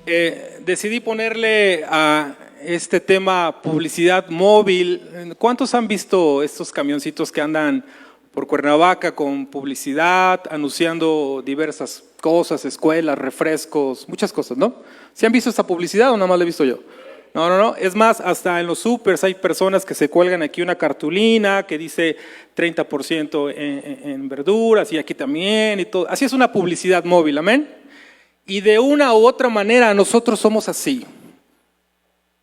Decidí ponerle a este tema publicidad móvil. ¿Cuántos han visto estos camioncitos que andan por Cuernavaca con publicidad, anunciando diversas cosas, escuelas, refrescos, muchas cosas, ¿no? ¿Sí han visto esta publicidad o nada más la he visto yo? No. Es más, hasta en los supers hay personas que se cuelgan aquí una cartulina que dice 30% en verduras y aquí también y todo. Así es una publicidad móvil, amén. Y de una u otra manera nosotros somos así.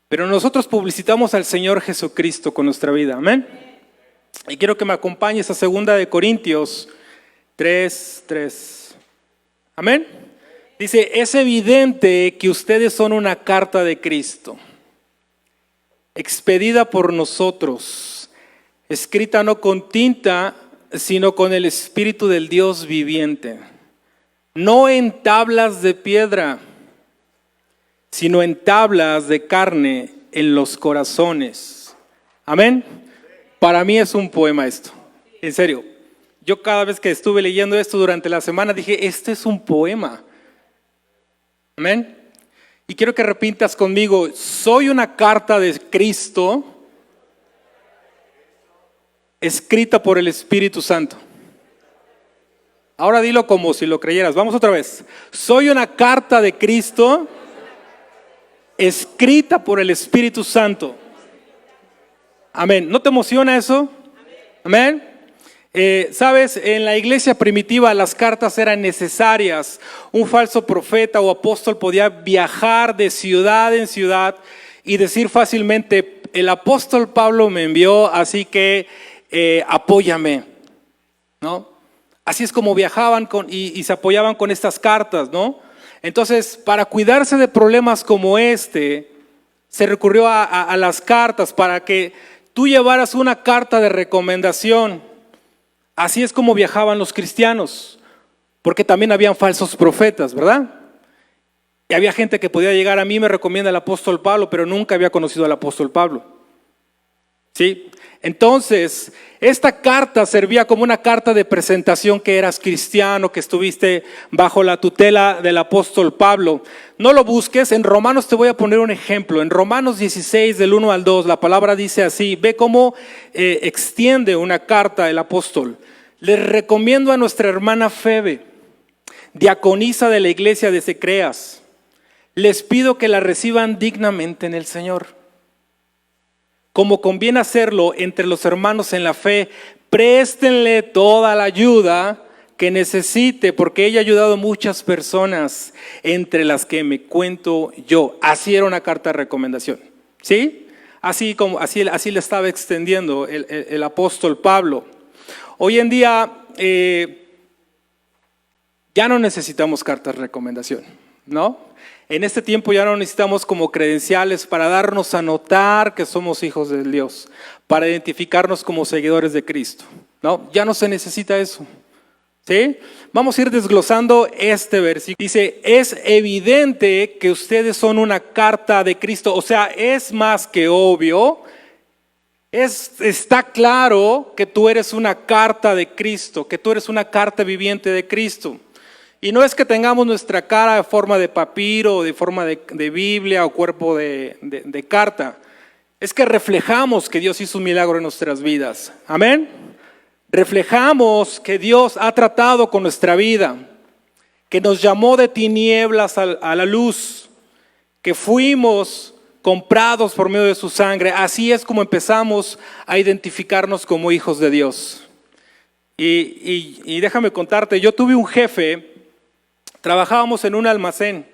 Pero nosotros publicitamos al Señor Jesucristo con nuestra vida, amén. Y quiero que me acompañes a 2 de Corintios 3:3. Amén. Dice, es evidente que ustedes son una carta de Cristo, expedida por nosotros, escrita no con tinta, sino con el Espíritu del Dios viviente. No en tablas de piedra, sino en tablas de carne en los corazones. Amén. Para mí es un poema esto, en serio. Yo cada vez que estuve leyendo esto durante la semana dije, este es un poema. Amén. Y quiero que repitas conmigo, soy una carta de Cristo escrita por el Espíritu Santo. Ahora dilo como si lo creyeras. Vamos otra vez. Soy una carta de Cristo escrita por el Espíritu Santo. Amén. ¿No te emociona eso? Amén. Sabes, en la iglesia primitiva las cartas eran necesarias. Un falso profeta o apóstol podía viajar de ciudad en ciudad y decir fácilmente, el apóstol Pablo me envió, así que apóyame, ¿no? Así es como viajaban y se apoyaban con estas cartas, ¿no? Entonces, para cuidarse de problemas como este, se recurrió a las cartas para que tú llevaras una carta de recomendación. Así es como viajaban los cristianos, porque también habían falsos profetas, ¿verdad? Y había gente que podía llegar, a mí me recomienda el apóstol Pablo, pero nunca había conocido al apóstol Pablo. ¿Sí? Entonces, esta carta servía como una carta de presentación que eras cristiano, que estuviste bajo la tutela del apóstol Pablo. No lo busques, en Romanos te voy a poner un ejemplo. En Romanos 16, del 1 al 2, la palabra dice así, ve cómo extiende una carta el apóstol. Les recomiendo a nuestra hermana Febe, diaconisa de la iglesia de Secreas. Les pido que la reciban dignamente en el Señor, como conviene hacerlo entre los hermanos en la fe. Préstenle toda la ayuda que necesite, porque ella ha ayudado a muchas personas, entre las que me cuento yo. Así era una carta de recomendación, ¿sí? Así le estaba extendiendo el apóstol Pablo. Hoy en día ya no necesitamos cartas de recomendación, ¿no? En este tiempo ya no necesitamos como credenciales para darnos a notar que somos hijos de Dios, para identificarnos como seguidores de Cristo, ¿no? Ya no se necesita eso, ¿sí? Vamos a ir desglosando este versículo. Dice, es evidente que ustedes son una carta de Cristo, o sea, es más que obvio, está claro que tú eres una carta de Cristo, que tú eres una carta viviente de Cristo. Y no es que tengamos nuestra cara de forma de papiro, de forma de Biblia o cuerpo de carta. Es que reflejamos que Dios hizo un milagro en nuestras vidas. Amén. Reflejamos que Dios ha tratado con nuestra vida, que nos llamó de tinieblas a la luz, que fuimos comprados por medio de su sangre. Así es como empezamos a identificarnos como hijos de Dios. Y déjame contarte, yo tuve un jefe. Trabajábamos en un almacén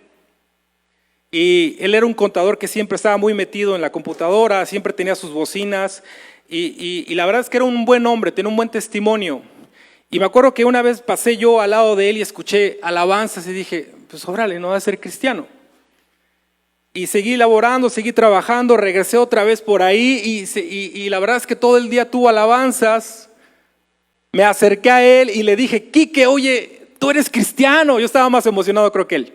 y él era un contador que siempre estaba muy metido en la computadora, siempre tenía sus bocinas y la verdad es que era un buen hombre, tenía un buen testimonio. Y me acuerdo que una vez pasé yo al lado de él y escuché alabanzas y dije, pues órale, no va a ser cristiano. Y seguí laborando, seguí trabajando, regresé otra vez por ahí y la verdad es que todo el día tuvo alabanzas. Me acerqué a él y le dije, Quique, oye, tú eres cristiano. Yo estaba más emocionado creo que él.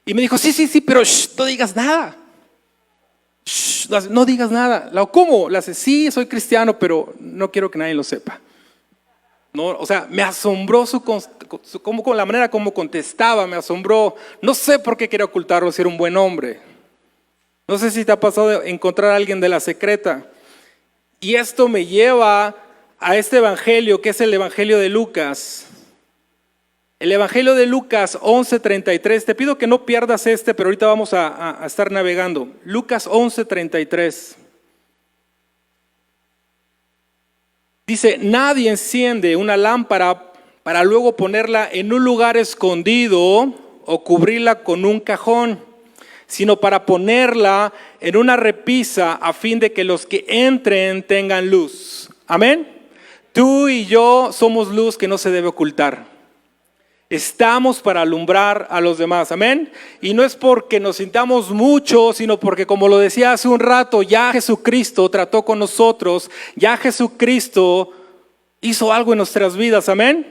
Y me dijo, sí, pero no digas nada. No digas nada. ¿Cómo? Le hace, sí, soy cristiano, pero no quiero que nadie lo sepa. ¿no? O sea, me asombró con la manera como contestaba, me asombró. No sé por qué quería ocultarlo si era un buen hombre. No sé si te ha pasado de encontrar a alguien de la secreta. Y esto me lleva a este evangelio, que es el evangelio de Lucas. El evangelio de Lucas 11:33. Te pido que no pierdas pero ahorita vamos a estar navegando. Lucas 11:33. Dice, nadie enciende una lámpara para luego ponerla en un lugar escondido o cubrirla con un cajón, sino para ponerla en una repisa a fin de que los que entren tengan luz. Amén. Tú y yo somos luz que no se debe ocultar. Estamos para alumbrar a los demás, amén. Y no es porque nos sintamos mucho, sino porque, como lo decía hace un rato, ya Jesucristo trató con nosotros, ya Jesucristo hizo algo en nuestras vidas, amén.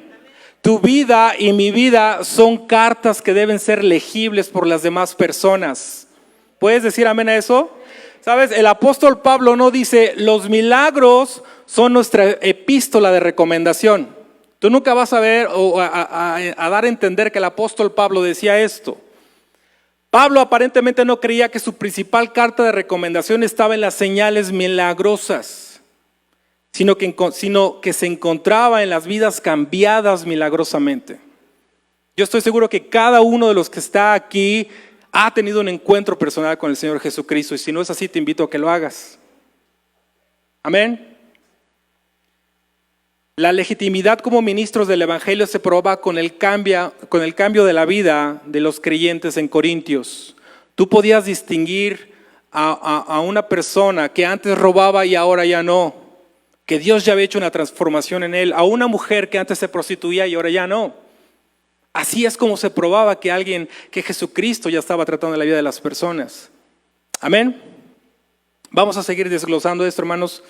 Tu vida y mi vida son cartas que deben ser legibles por las demás personas. ¿Puedes decir amén a eso? ¿Sabes? El apóstol Pablo no dice, los milagros son nuestra epístola de recomendación. Tú nunca vas a ver o a dar a entender que el apóstol Pablo decía esto. Pablo aparentemente no creía que su principal carta de recomendación estaba en las señales milagrosas, sino que se encontraba en las vidas cambiadas milagrosamente. Yo estoy seguro que cada uno de los que está aquí ha tenido un encuentro personal con el Señor Jesucristo, y si no es así, te invito a que lo hagas. Amén. La legitimidad como ministros del Evangelio se prueba con el cambio de la vida de los creyentes en Corintios. Tú podías distinguir a una persona que antes robaba y ahora ya no, que Dios ya había hecho una transformación en él, a una mujer que antes se prostituía y ahora ya no. Así es como se probaba que Jesucristo ya estaba tratando la vida de las personas. Amén. Vamos a seguir desglosando esto, hermanos.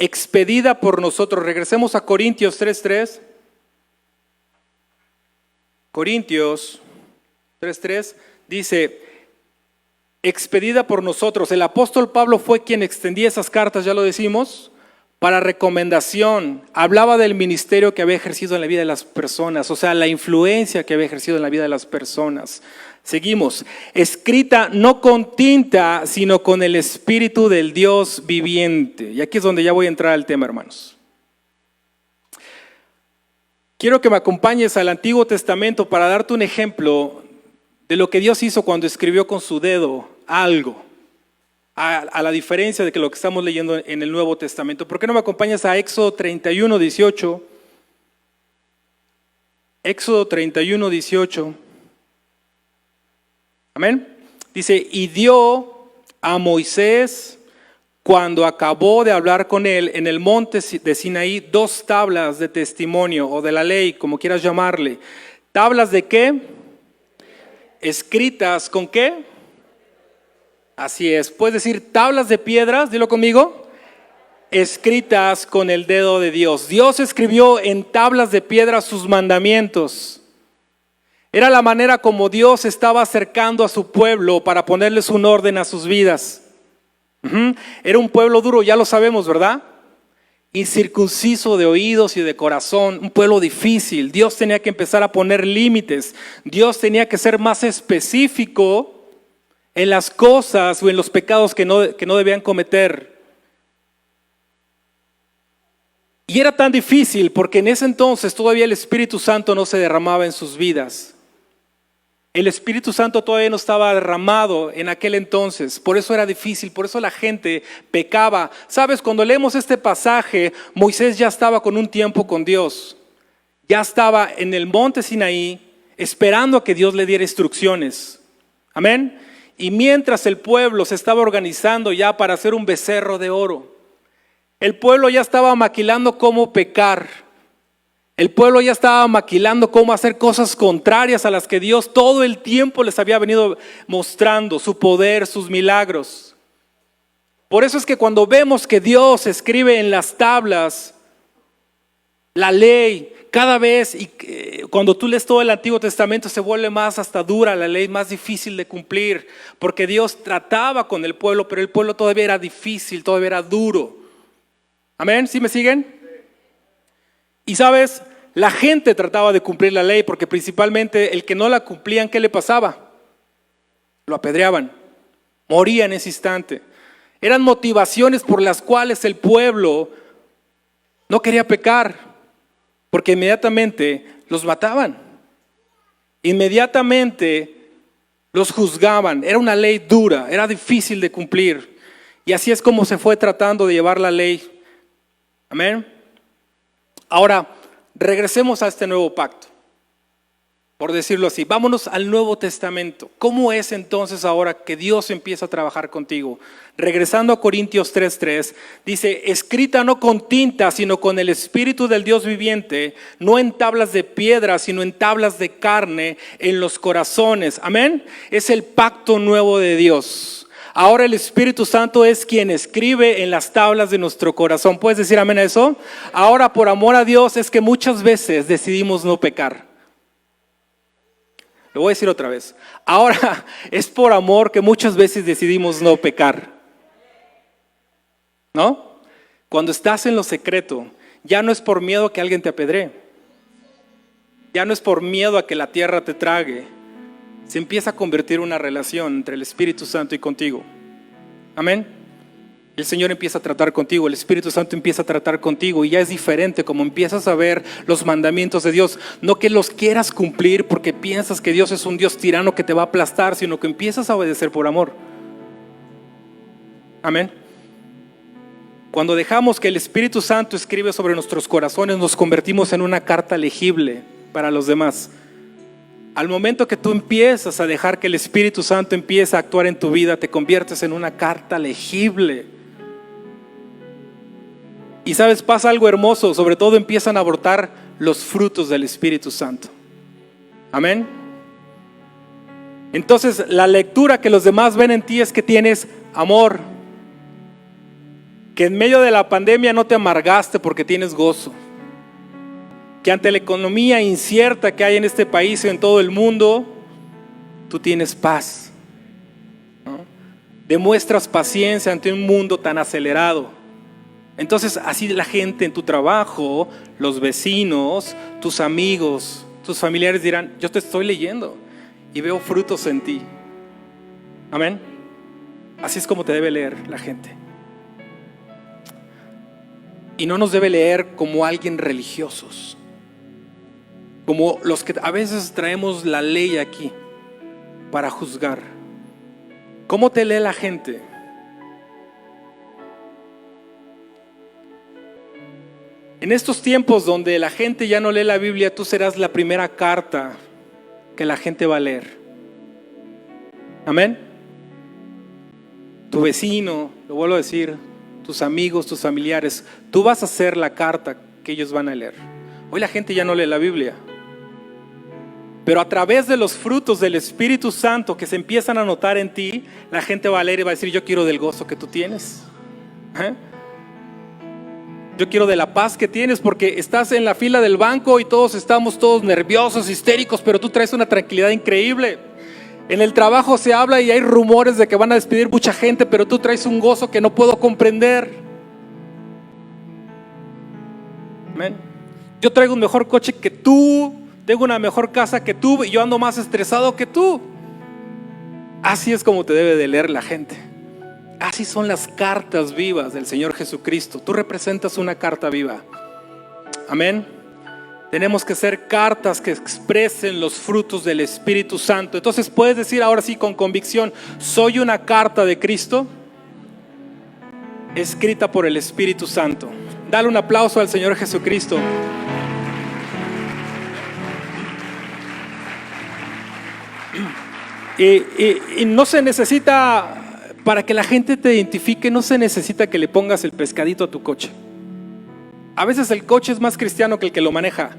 Expedida por nosotros. Regresemos a Corintios 3:3. Corintios 3:3 dice, expedida por nosotros. El apóstol Pablo fue quien extendía esas cartas, ya lo decimos, para recomendación. Hablaba del ministerio que había ejercido en la vida de las personas, o sea, la influencia que había ejercido en la vida de las personas. Seguimos, escrita no con tinta, sino con el Espíritu del Dios viviente. Y aquí es donde ya voy a entrar al tema, hermanos. Quiero que me acompañes al Antiguo Testamento para darte un ejemplo de lo que Dios hizo cuando escribió con su dedo algo, a la diferencia de que lo que estamos leyendo en el Nuevo Testamento. ¿Por qué no me acompañas a Éxodo 31:18? Éxodo 31:18. Amén. Dice, y dio a Moisés, cuando acabó de hablar con él en el monte de Sinaí, 2 tablas de testimonio o de la ley, como quieras llamarle. ¿Tablas de qué? Escritas ¿con qué? Así es. ¿Puedes decir tablas de piedras? Dilo conmigo. Escritas con el dedo de Dios. Dios escribió en tablas de piedra sus mandamientos. Era la manera como Dios estaba acercando a su pueblo para ponerles un orden a sus vidas. Era un pueblo duro, ya lo sabemos, ¿verdad? Incircunciso de oídos y de corazón, un pueblo difícil. Dios tenía que empezar a poner límites. Dios tenía que ser más específico en las cosas o en los pecados que no debían cometer. Y era tan difícil porque en ese entonces todavía el Espíritu Santo no se derramaba en sus vidas. El Espíritu Santo todavía no estaba derramado en aquel entonces, por eso era difícil, por eso la gente pecaba. Sabes, cuando leemos este pasaje, Moisés ya estaba con un tiempo con Dios, ya estaba en el monte Sinaí esperando a que Dios le diera instrucciones. Amén. Y mientras el pueblo se estaba organizando ya para hacer un becerro de oro, el pueblo ya estaba maquilando cómo pecar. El pueblo ya estaba maquilando cómo hacer cosas contrarias a las que Dios todo el tiempo les había venido mostrando, su poder, sus milagros. Por eso es que cuando vemos que Dios escribe en las tablas la ley, cada vez, y cuando tú lees todo el Antiguo Testamento se vuelve más hasta dura la ley, más difícil de cumplir, porque Dios trataba con el pueblo, pero el pueblo todavía era difícil, todavía era duro. Amén, ¿sí me siguen? Y sabes, la gente trataba de cumplir la ley porque principalmente el que no la cumplían, ¿qué le pasaba? Lo apedreaban, moría en ese instante. Eran motivaciones por las cuales el pueblo no quería pecar, porque inmediatamente los mataban, inmediatamente los juzgaban. Era una ley dura, era difícil de cumplir. Y así es como se fue tratando de llevar la ley. Amén. Ahora, regresemos a este nuevo pacto, por decirlo así. Vámonos al Nuevo Testamento. ¿Cómo es entonces ahora que Dios empieza a trabajar contigo? Regresando a Corintios 3:3, dice: escrita no con tinta, sino con el Espíritu del Dios viviente, no en tablas de piedra, sino en tablas de carne, en los corazones. Amén. Es el pacto nuevo de Dios. Ahora el Espíritu Santo es quien escribe en las tablas de nuestro corazón. ¿Puedes decir amén a eso? Ahora, por amor a Dios, es que muchas veces decidimos no pecar. Lo voy a decir otra vez. Ahora es por amor que muchas veces decidimos no pecar. ¿No? Cuando estás en lo secreto, ya no es por miedo a que alguien te apedree. Ya no es por miedo a que la tierra te trague. Se empieza a convertir una relación entre el Espíritu Santo y contigo. Amén. El Señor empieza a tratar contigo, el Espíritu Santo empieza a tratar contigo y ya es diferente como empiezas a ver los mandamientos de Dios. No que los quieras cumplir porque piensas que Dios es un Dios tirano que te va a aplastar, sino que empiezas a obedecer por amor. Amén. Cuando dejamos que el Espíritu Santo escribe sobre nuestros corazones, nos convertimos en una carta legible para los demás. Al momento que tú empiezas a dejar que el Espíritu Santo empiece a actuar en tu vida, te conviertes en una carta legible. Y sabes, pasa algo hermoso, sobre todo empiezan a brotar los frutos del Espíritu Santo. Amén. Entonces la lectura que los demás ven en ti es que tienes amor, que en medio de la pandemia no te amargaste porque tienes gozo, que ante la economía incierta que hay en este país y en todo el mundo, tú tienes paz, ¿no? Demuestras paciencia ante un mundo tan acelerado. Entonces así la gente en tu trabajo, los vecinos, tus amigos, tus familiares dirán: yo te estoy leyendo y veo frutos en ti. Amén. Así es como te debe leer la gente. Y no nos debe leer como alguien religiosos, como los que a veces traemos la ley aquí para juzgar. ¿Cómo te lee la gente? En estos tiempos donde la gente ya no lee la Biblia, tú serás la primera carta que la gente va a leer. Amén. Tu vecino, lo vuelvo a decir, tus amigos, tus familiares, tú vas a ser la carta que ellos van a leer. Hoy la gente ya no lee la Biblia, pero a través de los frutos del Espíritu Santo que se empiezan a notar en ti, la gente va a leer y va a decir: yo quiero del gozo que tú tienes. Yo quiero de la paz que tienes, porque estás en la fila del banco y todos estamos nerviosos, histéricos, pero tú traes una tranquilidad increíble. En el trabajo se habla y hay rumores de que van a despedir mucha gente, pero tú traes un gozo que no puedo comprender. Amén. Yo traigo un mejor coche que tú, tengo una mejor casa que tú y yo ando más estresado que tú. Así es como te debe de leer la gente. Así son las cartas vivas del Señor Jesucristo. Tú representas una carta viva. Amén. Tenemos que ser cartas que expresen los frutos del Espíritu Santo. Entonces puedes decir ahora sí con convicción: soy una carta de Cristo escrita por el Espíritu Santo. Dale un aplauso al Señor Jesucristo. Y no se necesita, para que la gente te identifique, no se necesita que le pongas el pescadito a tu coche. A veces el coche es más cristiano que el que lo maneja.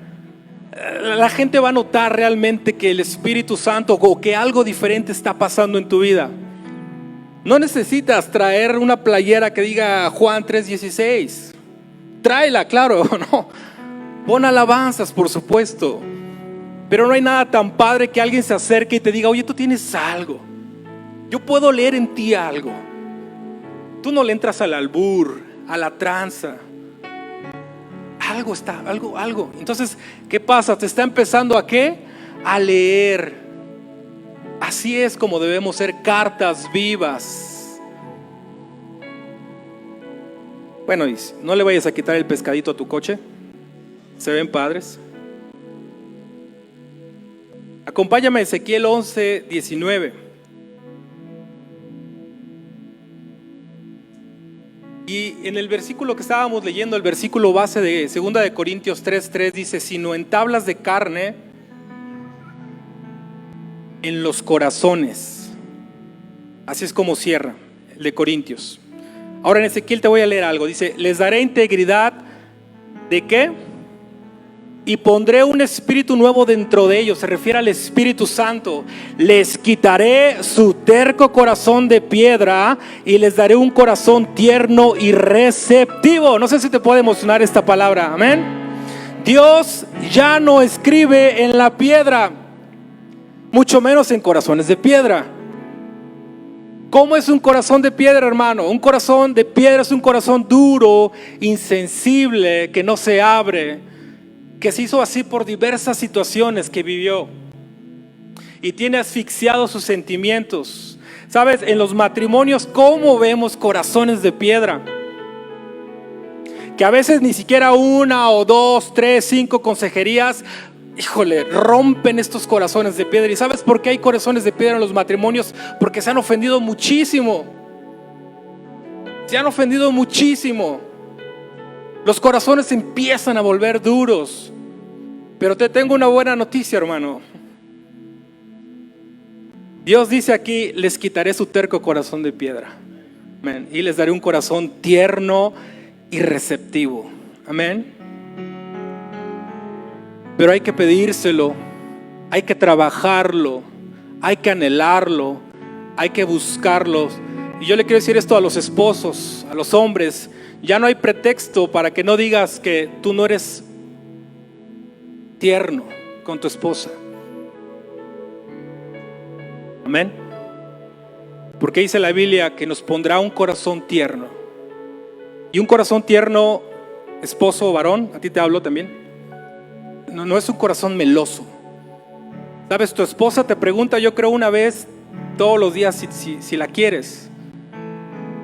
La gente va a notar realmente que el Espíritu Santo o que algo diferente está pasando en tu vida. No necesitas traer una playera que diga Juan 3:16. Tráela, claro, no. Pon alabanzas, por supuesto. Pero no hay nada tan padre que alguien se acerque y te diga: oye, tú tienes algo. Yo puedo leer en ti algo. Tú no le entras al albur, a la tranza. algo. Entonces, ¿qué pasa? Te está empezando ¿a qué? A leer. Así es como debemos ser, cartas vivas. Bueno, y no le vayas a quitar el pescadito a tu coche. Se ven padres. Acompáñame a Ezequiel 11:19. Y en el versículo que estábamos leyendo, el versículo base de 2 de Corintios 3:3 dice: sino en tablas de carne en los corazones. Así es como cierra el de Corintios. Ahora en Ezequiel te voy a leer algo. Dice: les daré integridad ¿de qué? Y pondré un espíritu nuevo dentro de ellos. Se refiere al Espíritu Santo. Les quitaré su terco corazón de piedra y les daré un corazón tierno y receptivo. No sé si te puede emocionar esta palabra. Amén. Dios ya no escribe en la piedra, mucho menos en corazones de piedra. ¿Cómo es un corazón de piedra, hermano? Un corazón de piedra es un corazón duro, insensible, que no se abre, que se hizo así por diversas situaciones que vivió y tiene asfixiados sus sentimientos. ¿Sabes? En los matrimonios, ¿cómo vemos corazones de piedra? Que a veces ni siquiera 1 o 2, 3, 5 consejerías, híjole, rompen estos corazones de piedra. ¿Y sabes por qué hay corazones de piedra en los matrimonios? Porque se han ofendido muchísimo. Se han ofendido muchísimo. Los corazones se empiezan a volver duros. Pero te tengo una buena noticia, hermano. Dios dice aquí: les quitaré su terco corazón de piedra. Amén. Y les daré un corazón tierno y receptivo. Amén. Pero hay que pedírselo, hay que trabajarlo, hay que anhelarlo, hay que buscarlo. Y yo le quiero decir esto a los esposos, a los hombres: ya no hay pretexto para que no digas que tú no eres tierno con tu esposa. Amén. Porque dice la Biblia que nos pondrá un corazón tierno. Y un corazón tierno, esposo o varón, a ti te hablo también, no es un corazón meloso. Sabes, tu esposa te pregunta, yo creo, una vez todos los días si la quieres.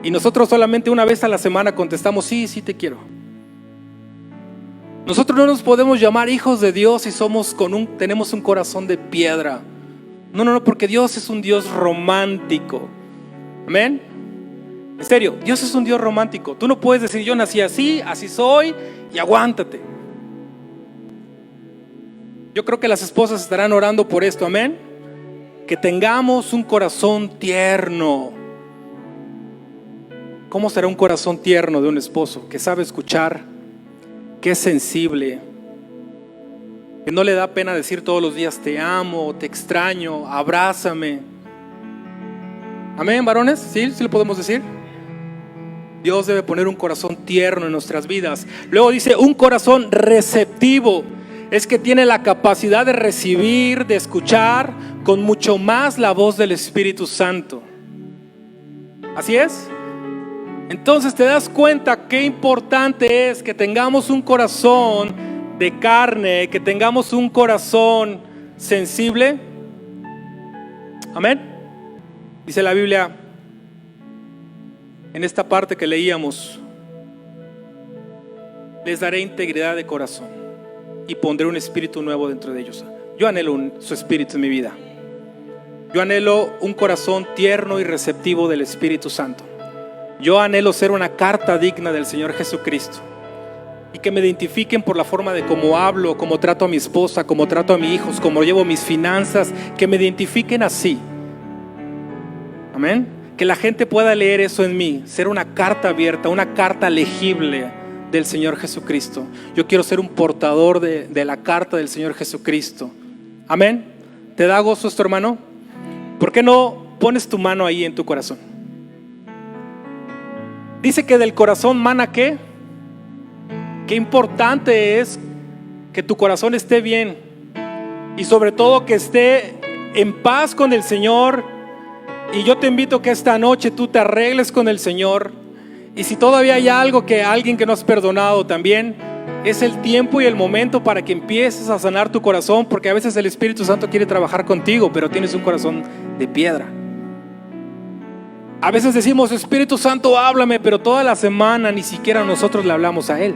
Y nosotros solamente una vez a la semana contestamos: sí, sí te quiero. Nosotros no nos podemos llamar hijos de Dios si tenemos un corazón de piedra. No, porque Dios es un Dios romántico. Amén. En serio, Dios es un Dios romántico. Tú no puedes decir: yo nací así, así soy y aguántate. Yo creo que las esposas estarán orando por esto. Amén. Que tengamos un corazón tierno. ¿Cómo será un corazón tierno de un esposo? Que sabe escuchar, que es sensible, que no le da pena decir todos los días: te amo, te extraño, abrázame. Amén, varones. ¿Sí lo podemos decir? Dios debe poner un corazón tierno en nuestras vidas. Luego dice: un corazón receptivo. Es que tiene la capacidad de recibir, de escuchar con mucho más la voz del Espíritu Santo. Así es. Entonces te das cuenta qué importante es que tengamos un corazón de carne, que tengamos un corazón sensible. Amén. Dice la Biblia en esta parte que leíamos: les daré integridad de corazón y pondré un espíritu nuevo dentro de ellos. Yo anhelo su espíritu en mi vida. Yo anhelo un corazón tierno y receptivo del Espíritu Santo. Yo anhelo ser una carta digna del Señor Jesucristo, y que me identifiquen por la forma de cómo hablo, cómo trato a mi esposa, cómo trato a mis hijos, cómo llevo mis finanzas, que me identifiquen así. Amén. Que la gente pueda leer eso en mí, ser una carta abierta, una carta legible del Señor Jesucristo. Yo quiero ser un portador de la carta del Señor Jesucristo. Amén. ¿Te da gozo esto, hermano? ¿Por qué no pones tu mano ahí en tu corazón? Dice que del corazón mana ¿qué? Qué importante es que tu corazón esté bien, y sobre todo que esté en paz con el Señor. Y yo te invito que esta noche tú te arregles con el Señor. Y si todavía hay alguien que no has perdonado también, Es el tiempo y el momento para que empieces a sanar tu corazón, porque a veces el Espíritu Santo quiere trabajar contigo, pero tienes un corazón de piedra. A veces decimos, Espíritu Santo, háblame, pero toda la semana ni siquiera nosotros le hablamos a Él,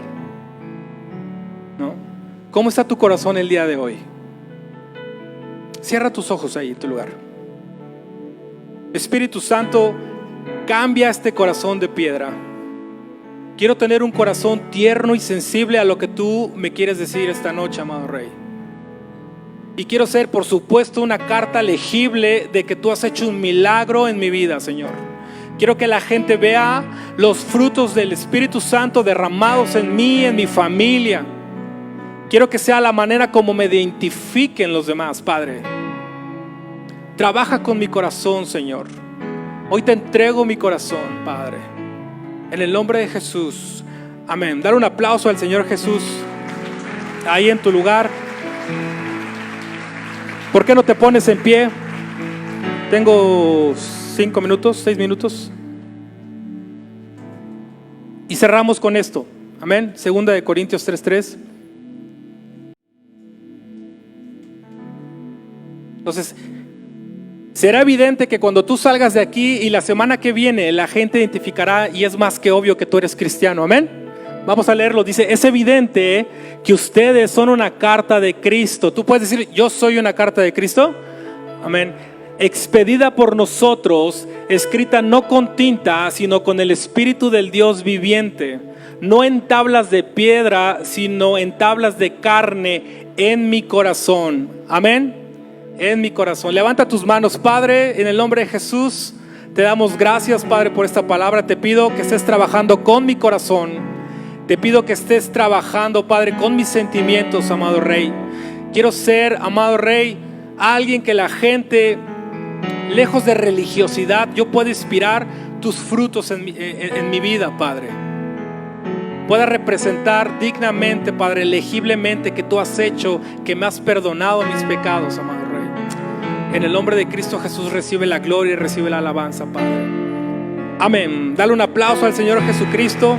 ¿no? ¿Cómo está tu corazón el día de hoy? Cierra tus ojos ahí en tu lugar. Espíritu Santo, cambia este corazón de piedra. Quiero tener un corazón tierno y sensible a lo que tú me quieres decir esta noche, amado Rey. Y quiero ser, por supuesto, una carta legible de que tú has hecho un milagro en mi vida, Señor. Quiero que la gente vea los frutos del Espíritu Santo derramados en mí, en mi familia. Quiero que sea la manera como me identifiquen los demás, Padre. Trabaja con mi corazón, Señor. Hoy te entrego mi corazón, Padre. En el nombre de Jesús. Amén. Dar un aplauso al Señor Jesús ahí en tu lugar. ¿Por qué no te pones en pie? Tengo 5 minutos, 6 minutos. Y cerramos con esto. Amén. 2 Corintios 3:3. Entonces, será evidente que cuando tú salgas de aquí y la semana que viene la gente identificará, y es más que obvio que tú eres cristiano. Amén. Vamos a leerlo. Dice, es evidente que ustedes son una carta de Cristo. Tú puedes decir, yo soy una carta de Cristo. Amén. Expedida por nosotros, escrita no con tinta, sino con el Espíritu del Dios viviente, no en tablas de piedra, sino en tablas de carne en mi corazón. Amén. En mi corazón. Levanta tus manos, Padre, en el nombre de Jesús. Te damos gracias, Padre, por esta palabra. Te pido que estés trabajando con mi corazón. Te pido que estés trabajando, Padre, con mis sentimientos, amado Rey. Quiero ser, amado Rey, alguien que la gente, lejos de religiosidad, yo pueda inspirar tus frutos en mi vida, Padre. Pueda representar dignamente, Padre, legiblemente que tú has hecho, que me has perdonado mis pecados, amado Rey. En el nombre de Cristo Jesús recibe la gloria y recibe la alabanza, Padre. Amén. Dale un aplauso al Señor Jesucristo.